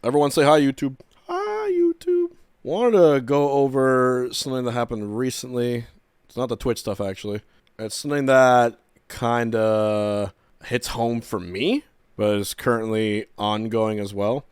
Everyone say hi, YouTube. Hi, YouTube. Wanted to go over something that happened recently. It's not the Twitch stuff, actually. It's something that kind of hits home for me, but is currently ongoing as well.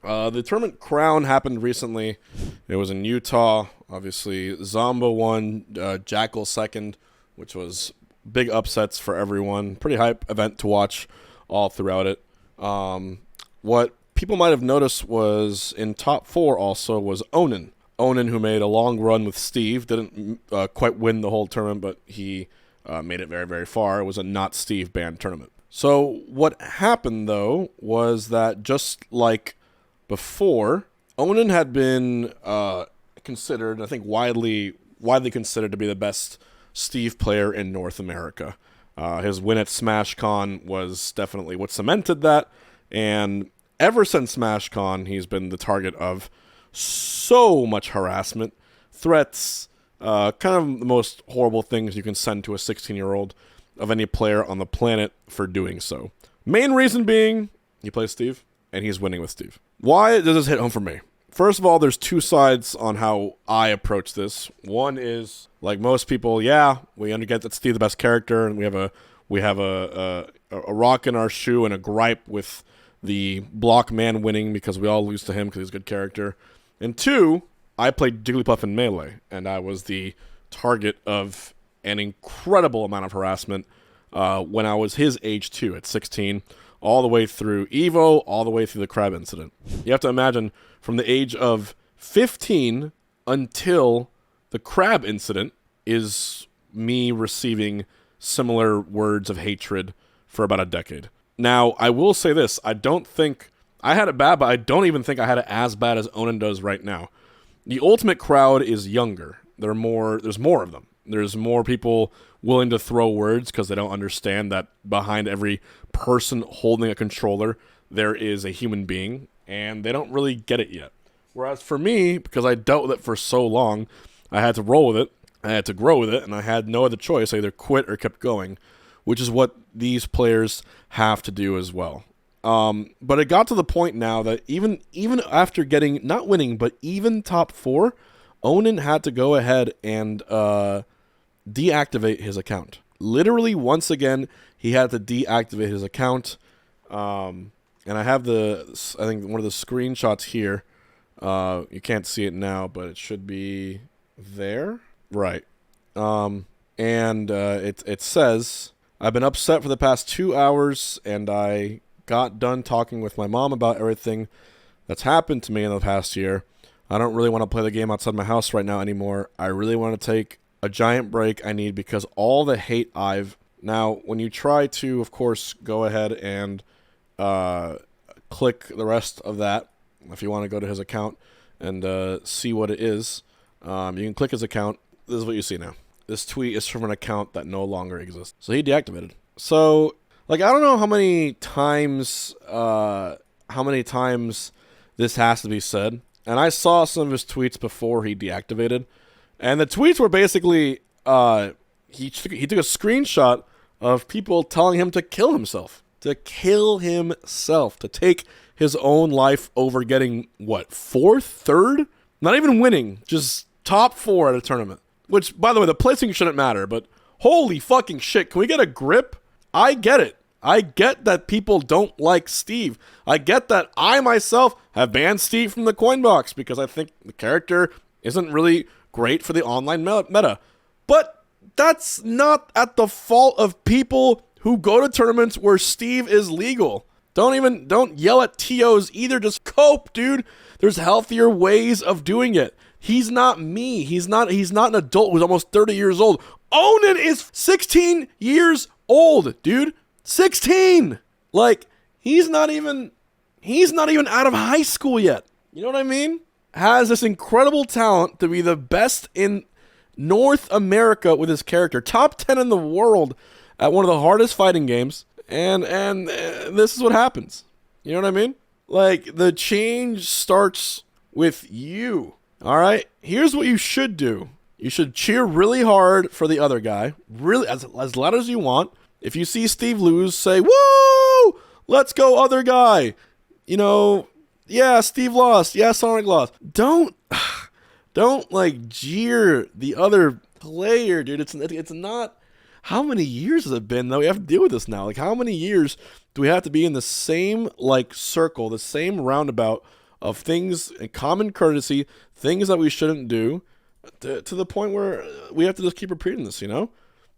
The tournament crown happened recently. It was in Utah. Obviously, Zombo won, Jackal second, which was big upsets for everyone. Pretty hype event to watch all throughout it. What people might have noticed was in top 4 also was Onan. Onan, who made a long run with Steve, didn't quite win the whole tournament, but he made it very, very far. It was a not Steve banned tournament. So what happened, though, was that just like before, Onan had been considered, I think widely considered to be the best Steve player in North America. His win at SmashCon was definitely what cemented that, and ever since SmashCon, he's been the target of so much harassment, threats, kind of the most horrible things you can send to a 16-year-old of any player on the planet for doing so. Main reason being, he plays Steve, and he's winning with Steve. Why does this hit home for me? First of all, there's two sides on how I approach this. One is, like most people, yeah, we get that Steve's the best character, and we have a rock in our shoe and a gripe with the block man winning because we all lose to him because he's a good character. And two, I played Jigglypuff in Melee, and I was the target of an incredible amount of harassment when I was his age too, at 16, all the way through Evo, all the way through the crab incident. You have to imagine, from the age of 15 until the crab incident is me receiving similar words of hatred for about a decade. Now, I will say this. I don't think I had it bad, but I don't even think I had it as bad as Onan does right now. The Ultimate crowd is younger. There's more of them. There's more people willing to throw words because they don't understand that behind every person holding a controller, there is a human being, and they don't really get it yet. Whereas for me, because I dealt with it for so long, I had to roll with it, I had to grow with it, and I had no other choice. I either quit or kept going, which is what these players have to do as well. But it got to the point now that even after getting, not winning, but even top 4, Onan had to go ahead and deactivate his account. Literally, once again, he had to deactivate his account. And I have I think one of the screenshots here. You can't see it now, but it should be there. Right. It says, I've been upset for the past 2 hours, and I got done talking with my mom about everything that's happened to me in the past year. I don't really want to play the game outside my house right now anymore. I really want to take a giant break I need because all the hate Now, when you try to, of course, go ahead and click the rest of that, if you want to go to his account and see what it is, you can click his account. This is what you see now. This tweet is from an account that no longer exists. So he deactivated. So, like, I don't know how many times this has to be said. And I saw some of his tweets before he deactivated. And the tweets were basically, he took a screenshot of people telling him to kill himself. To kill himself. To take his own life over getting, what, 4th? 3rd? Not even winning. Just top 4 at a tournament. Which, by the way, the placing shouldn't matter, but holy fucking shit, can we get a grip? I get it. I get that people don't like Steve. I get that I myself have banned Steve from the coin box because I think the character isn't really great for the online meta. But that's not at the fault of people who go to tournaments where Steve is legal. Don't yell at TOs either. Just cope, dude. There's healthier ways of doing it. He's not me. He's not an adult who's almost 30 years old. Onan is 16 years old, dude. 16. Like, he's not even out of high school yet. You know what I mean? Has this incredible talent to be the best in North America with his character. Top 10 in the world at one of the hardest fighting games. And this is what happens. You know what I mean? Like, the change starts with you. All right? Here's what you should do. You should cheer really hard for the other guy. Really, as loud as you want. If you see Steve lose, say, woo! Let's go, other guy. You know, Yeah, Steve lost. Yeah, Sonic lost. Don't like jeer the other player, dude. It's not. How many years has it been that we have to deal with this now? Like, how many years do we have to be in the same like circle, the same roundabout of things and common courtesy, things that we shouldn't do, to the point where we have to just keep repeating this, you know?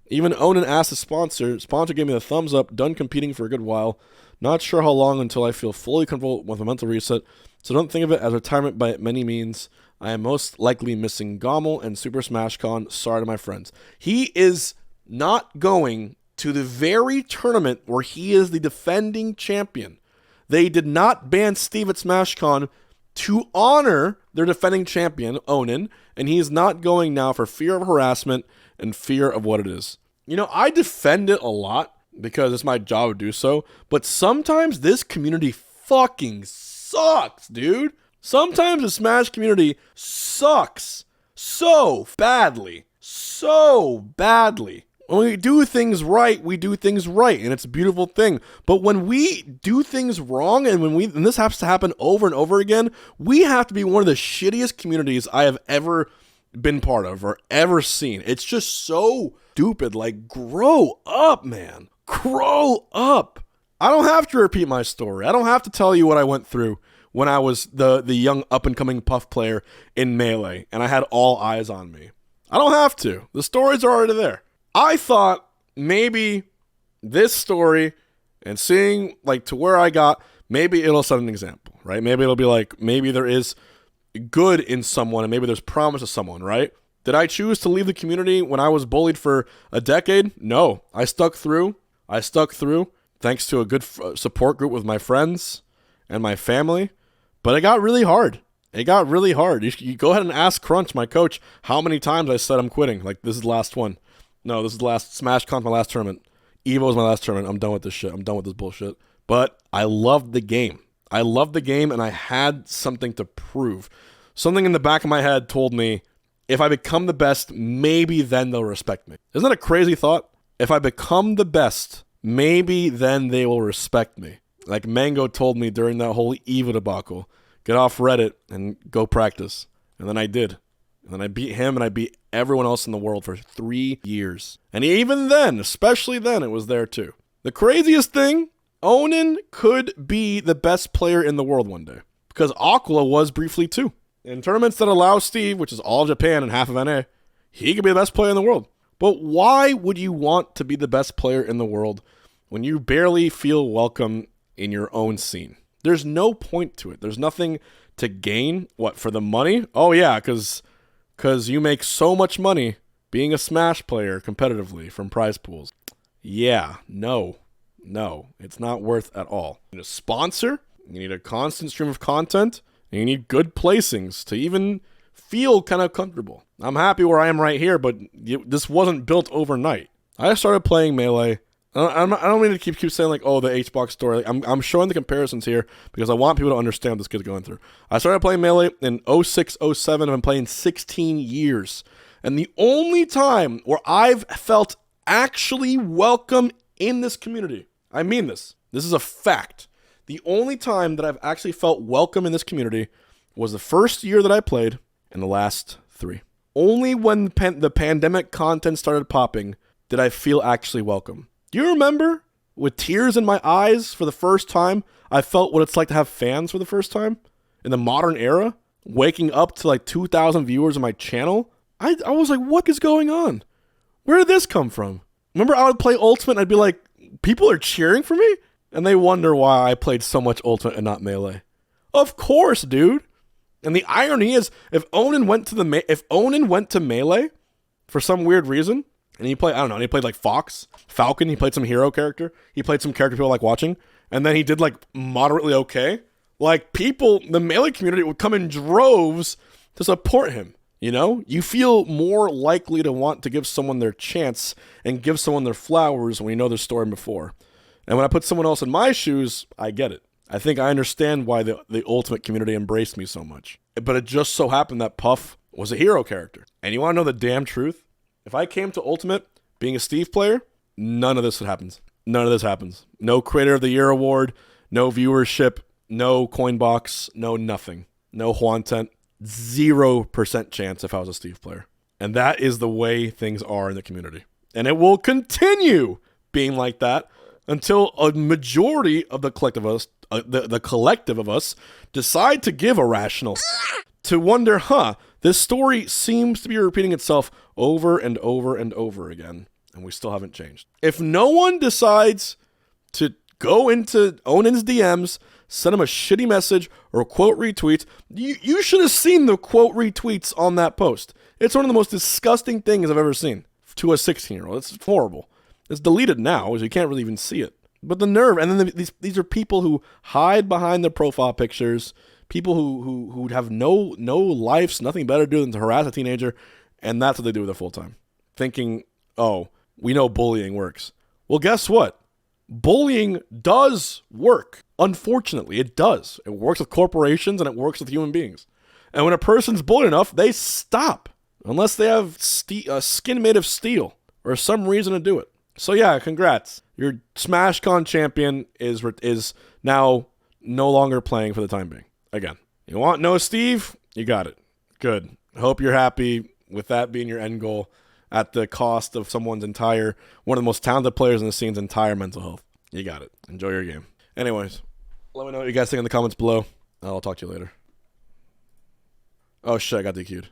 Even Onan asked the sponsor. Sponsor gave me the thumbs up. Done competing for a good while. Not sure how long until I feel fully comfortable with a mental reset. So don't think of it as retirement by many means. I am most likely missing Gommel and Super Smash Con. Sorry to my friends. He is not going to the very tournament where he is the defending champion. They did not ban Steve at SmashCon to honor their defending champion, Onan, and he is not going now for fear of harassment and fear of what it is. You know, I defend it a lot because it's my job to do so, but sometimes this community fucking sucks, dude. Sometimes the Smash community sucks so badly. When we do things right, we do things right, and it's a beautiful thing. But when we do things wrong, and this has to happen over and over again, we have to be one of the shittiest communities I have ever been part of or ever seen. It's just so stupid. Like, grow up, man. Grow up. I don't have to repeat my story. I don't have to tell you what I went through when I was the young up-and-coming Puff player in Melee, and I had all eyes on me. I don't have to. The stories are already there. I thought maybe this story and seeing like to where I got, maybe it'll set an example, right? Maybe it'll be like, maybe there is good in someone and maybe there's promise of someone, right? Did I choose to leave the community when I was bullied for a decade? No. I stuck through thanks to a good support group with my friends and my family. But it got really hard. You go ahead and ask Crunch, my coach, how many times I said I'm quitting. Like, this is the last one. No, this is the last. SmashCon's my last tournament. Evo is my last tournament. I'm done with this shit. I'm done with this bullshit. But I loved the game. And I had something to prove. Something in the back of my head told me, if I become the best, maybe then they'll respect me. Isn't that a crazy thought? If I become the best, maybe then they will respect me. Like Mango told me during that whole Evo debacle, get off Reddit and go practice. And then I did. And then I beat him and I beat everyone else in the world for 3 years. And even then, especially then, it was there too. The craziest thing, Onan could be the best player in the world one day. Because Aquila was briefly too. In tournaments that allow Steve, which is all of Japan and half of NA, he could be the best player in the world. But why would you want to be the best player in the world when you barely feel welcome in your own scene? There's no point to it. There's nothing to gain. What, for the money? Oh yeah, because you make so much money being a Smash player competitively from prize pools. Yeah, no, it's not worth at all. You need a sponsor, you need a constant stream of content, and you need good placings to even feel kind of comfortable. I'm happy where I am right here, but this wasn't built overnight. I started playing Melee. I don't mean to keep saying like, oh, the Hbox story. I'm showing the comparisons here because I want people to understand what this kid's going through. I started playing Melee in 06, 07. I've been playing 16 years. And the only time where I've felt actually welcome in this community, I mean this is a fact. The only time that I've actually felt welcome in this community was the first year that I played and the last 3. Only when the pandemic content started popping did I feel actually welcome. Do you remember, with tears in my eyes for the first time, I felt what it's like to have fans for the first time? In the modern era? Waking up to like 2,000 viewers on my channel? I was like, what is going on? Where did this come from? Remember I would play Ultimate and I'd be like, people are cheering for me? And they wonder why I played so much Ultimate and not Melee. Of course, dude. And the irony is, if Onan went to Melee for some weird reason, and he played, I don't know, and he played like Falcon, he played some hero character, he played some character people like watching, and then he did like moderately okay. Like people, the Melee community would come in droves to support him. You know, you feel more likely to want to give someone their chance and give someone their flowers when you know their story before. And when I put someone else in my shoes, I get it. I think I understand why the Ultimate community embraced me so much. But it just so happened that Puff was a hero character. And you want to know the damn truth? If I came to Ultimate being a Steve player, none of this happens. None of this happens. No Creator of the Year award, no viewership, No Coinbox, no nothing. No Juantent. 0% chance if I was a Steve player. And that is the way things are in the community. And it will continue being like that until a majority of the collective of us, the collective of us, decide to give a rational. To wonder, this story seems to be repeating itself over and over and over again, and we still haven't changed. If no one decides to go into Onan's DMs, send him a shitty message or quote retweet, you should have seen the quote retweets on that post. It's one of the most disgusting things I've ever seen to a 16-year-old. It's horrible. It's deleted now, so you can't really even see it. But the nerve, and then these are people who hide behind their profile pictures, people who have no lives, nothing better to do than to harass a teenager, and that's what they do with their full time. Thinking, oh, we know bullying works. Well, guess what? Bullying does work. Unfortunately, it does. It works with corporations and it works with human beings. And when a person's bullied enough, they stop. Unless they have a skin made of steel or some reason to do it. So yeah, congrats. Your SmashCon champion is now no longer playing for the time being. Again, you want no Steve? You got it. Good. I hope you're happy with that being your end goal at the cost of one of the most talented players in the scene's entire mental health. You got it. Enjoy your game. Anyways, let me know what you guys think in the comments below. I'll talk to you later. Oh shit, I got DQ'd.